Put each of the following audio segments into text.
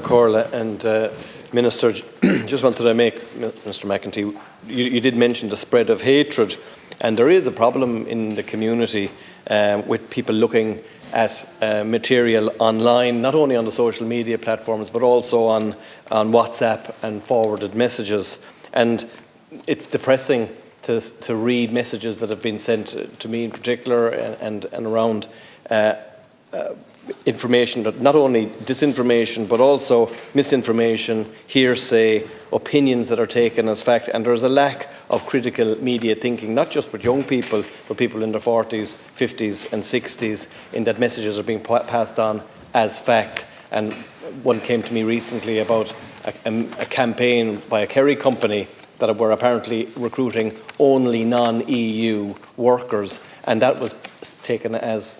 Corla and Minister, just wanted to make, Mr McEntee, you did mention the spread of hatred, and there is a problem in the community with people looking at material online, not only on the social media platforms but also on WhatsApp and forwarded messages. And it's depressing to read messages that have been sent to me in particular and around information, that not only disinformation but also misinformation, hearsay, opinions that are taken as fact, and there's a lack of critical media thinking, not just with young people but people in their 40s, 50s and 60s, in that messages are being passed on as fact. And one came to me recently about a campaign by a Kerry company that were apparently recruiting only non-EU workers, and that was taken as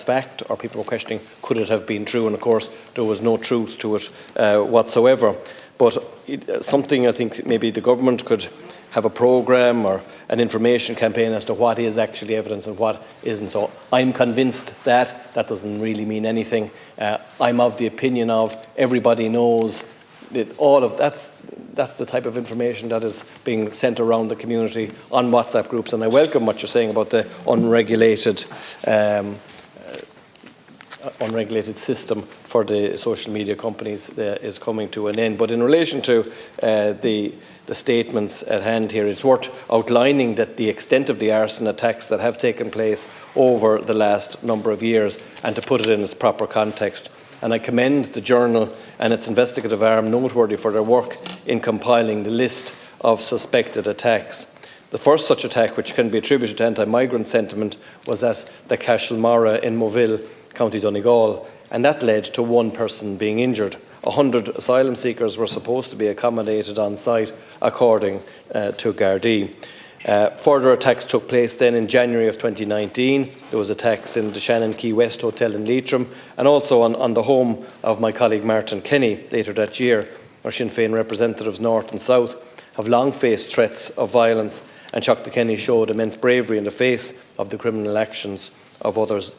fact, or people were questioning, could it have been true? And of course there was no truth to it whatsoever. But something I think maybe the government could have a programme or an information campaign as to what is actually evidence and what isn't. So I'm convinced that that doesn't really mean anything. I'm of the opinion of everybody knows that all of that's the type of information that is being sent around the community on WhatsApp groups. And I welcome what you're saying about the unregulated system for the social media companies is coming to an end. But in relation to the statements at hand here, it's worth outlining that the extent of the arson attacks that have taken place over the last number of years, and to put it in its proper context. And I commend the Journal and its investigative arm noteworthy for their work in compiling the list of suspected attacks. The first such attack, which can be attributed to anti-migrant sentiment, was at the Cashilmara in Moville, County Donegal, and that led to one person being injured. 100 asylum seekers were supposed to be accommodated on site, according to Gardaí. Further attacks took place then in January of 2019. There was attacks in the Shannon Key West Hotel in Leitrim, and also on the home of my colleague Martin Kenny later that year. Our Sinn Féin representatives north and south have long faced threats of violence, and Seachta Kenny showed immense bravery in the face of the criminal actions of others.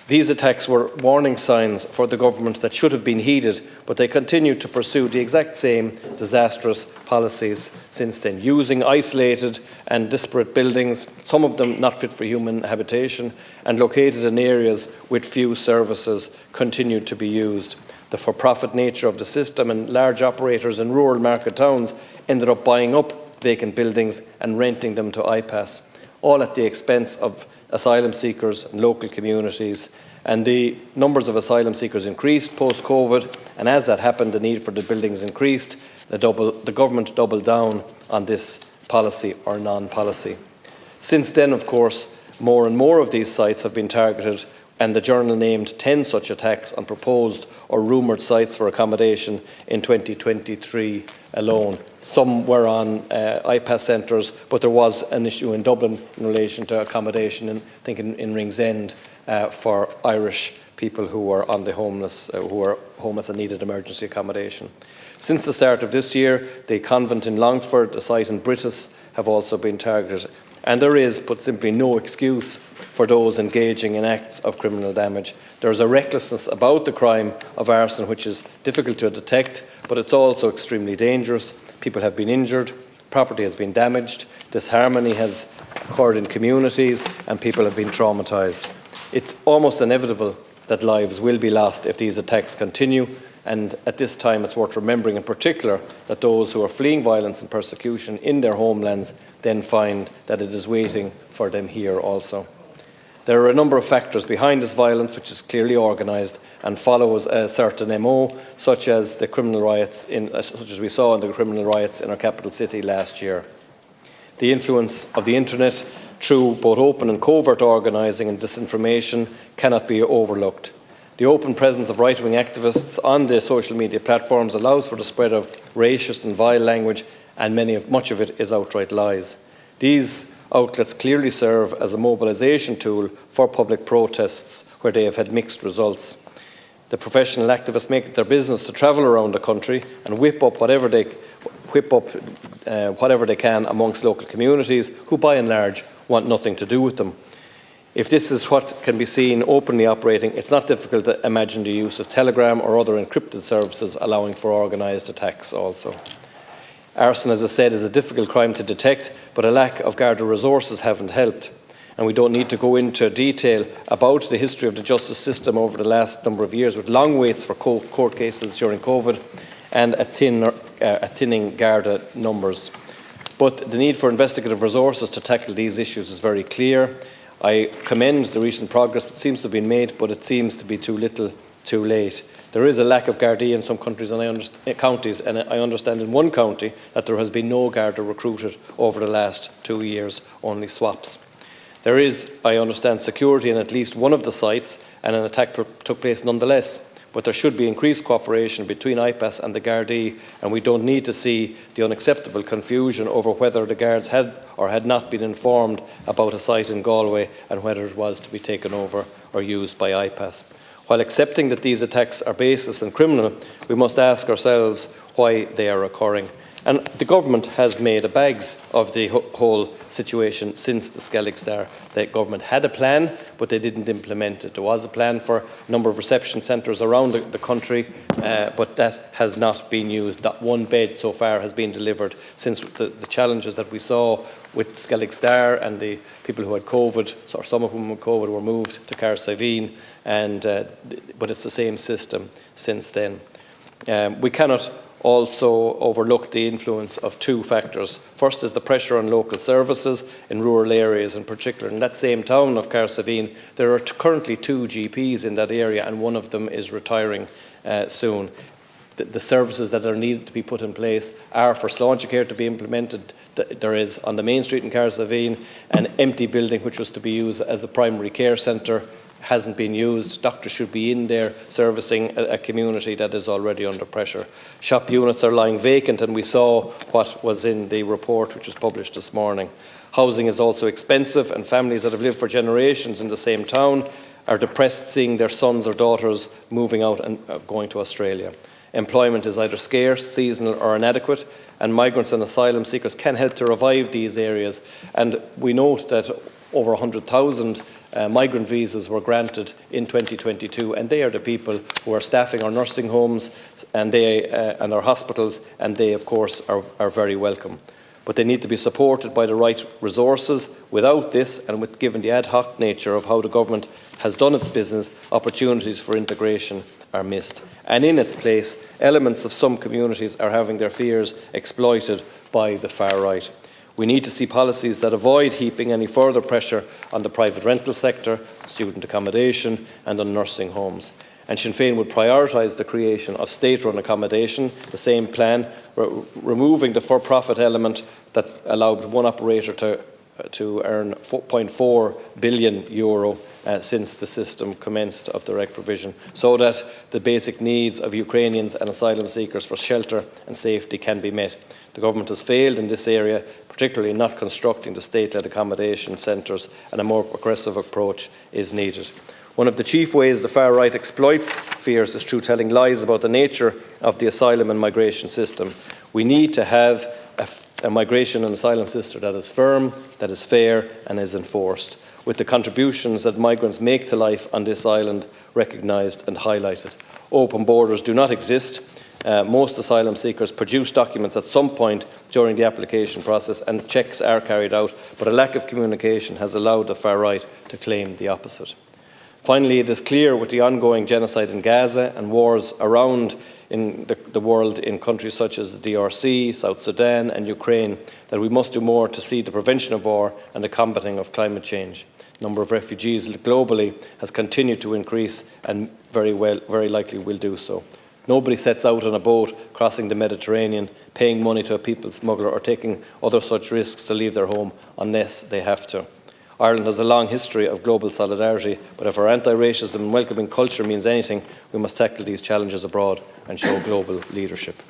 These attacks were warning signs for the government that should have been heeded, but they continue to pursue the exact same disastrous policies since then, using isolated and disparate buildings, some of them not fit for human habitation, and located in areas with few services, continue to be used. The for-profit nature of the system and large operators in rural market towns ended up buying up vacant buildings and renting them to IPAS, all at the expense of asylum seekers and local communities. And the numbers of asylum seekers increased post-COVID, and as that happened, the need for the buildings increased. The government doubled down on this policy or non-policy. Since then, of course, more and more of these sites have been targeted, and the Journal named 10 such attacks on proposed or rumoured sites for accommodation in 2023 alone. Some were on IPAS centres, but there was an issue in Dublin in relation to accommodation, in Ringsend, for Irish people who were on the homeless and needed emergency accommodation. Since the start of this year, the convent in Longford, a site in Britus, have also been targeted. And there is, put simply, no excuse for those engaging in acts of criminal damage. There is a recklessness about the crime of arson which is difficult to detect, but it's also extremely dangerous. People have been injured, property has been damaged, disharmony has occurred in communities, and people have been traumatised. It's almost inevitable that lives will be lost if these attacks continue, and at this time it's worth remembering in particular that those who are fleeing violence and persecution in their homelands then find that it is waiting for them here also. There are a number of factors behind this violence which is clearly organised and follows a certain MO, such as the criminal riots such as we saw in the criminal riots in our capital city last year. The influence of the internet through both open and covert organising and disinformation cannot be overlooked. The open presence of right-wing activists on the social media platforms allows for the spread of racist and vile language, and much of it is outright lies. These outlets clearly serve as a mobilisation tool for public protests where they have had mixed results. The professional activists make it their business to travel around the country and whip up whatever they can amongst local communities who, by and large, want nothing to do with them. If this is what can be seen openly operating, it's not difficult to imagine the use of Telegram or other encrypted services allowing for organised attacks also. Arson, as I said, is a difficult crime to detect, but a lack of Garda resources haven't helped. And we don't need to go into detail about the history of the justice system over the last number of years, with long waits for court cases during COVID and a thinning Garda numbers. But the need for investigative resources to tackle these issues is very clear. I commend the recent progress that seems to have been made, but it seems to be too little, too late. There is a lack of Gardaí in some countries and counties, and I understand in one county that there has been no Garda recruited over the last 2 years, only swaps. There is, I understand, security in at least one of the sites, and an attack took place nonetheless. But there should be increased cooperation between IPAS and the Gardaí, and we don't need to see the unacceptable confusion over whether the Guards had or had not been informed about a site in Galway and whether it was to be taken over or used by IPAS. While accepting that these attacks are baseless and criminal, we must ask ourselves why they are occurring. And the government has made a bags of the whole situation since the Skellig Star. The government had a plan, but they didn't implement it. There was a plan for a number of reception centres around the country, but that has not been used. Not one bed so far has been delivered since the challenges that we saw with Skellig Star, and the people who had COVID, or some of whom had COVID, were moved to Carsiveen, but it's the same system since then. We cannot also overlook the influence of two factors. First is the pressure on local services in rural areas in particular. In that same town of Carsiveen, there are currently 2 GPs in that area, and one of them is retiring soon. The services that are needed to be put in place are for Sláinte care to be implemented. There is, on the main street in Carsiveen, an empty building which was to be used as a primary care centre. Hasn't been used. Doctors should be in there servicing a community that is already under pressure. Shop units are lying vacant, and we saw what was in the report which was published this morning. Housing is also expensive, and families that have lived for generations in the same town are depressed seeing their sons or daughters moving out and going to Australia. Employment is either scarce, seasonal or inadequate, and migrants and asylum seekers can help to revive these areas. And we note that over 100,000 migrant visas were granted in 2022, and they are the people who are staffing our nursing homes and our hospitals, and they of course are very welcome. But they need to be supported by the right resources. Without this, and given the ad hoc nature of how the government has done its business, opportunities for integration are missed. And in its place, elements of some communities are having their fears exploited by the far right. We need to see policies that avoid heaping any further pressure on the private rental sector, student accommodation and on nursing homes. And Sinn Féin would prioritise the creation of state-run accommodation, the same plan, removing the for-profit element that allowed one operator to earn €4.4 billion since the system commenced of direct provision, so that the basic needs of Ukrainians and asylum seekers for shelter and safety can be met. The government has failed in this area, particularly in not constructing the state-led accommodation centres, and a more aggressive approach is needed. One of the chief ways the far right exploits fears is through telling lies about the nature of the asylum and migration system. We need to have a migration and asylum system that is firm, that is fair and is enforced, with the contributions that migrants make to life on this island recognised and highlighted. Open borders do not exist. Most asylum seekers produce documents at some point during the application process, and checks are carried out, but a lack of communication has allowed the far right to claim the opposite. Finally, it is clear with the ongoing genocide in Gaza and wars around in the world in countries such as the DRC, South Sudan and Ukraine that we must do more to see the prevention of war and the combating of climate change. The number of refugees globally has continued to increase and very likely will do so. Nobody sets out on a boat crossing the Mediterranean, paying money to a people smuggler or taking other such risks to leave their home unless they have to. Ireland has a long history of global solidarity, but if our anti-racism and welcoming culture means anything, we must tackle these challenges abroad and show global leadership.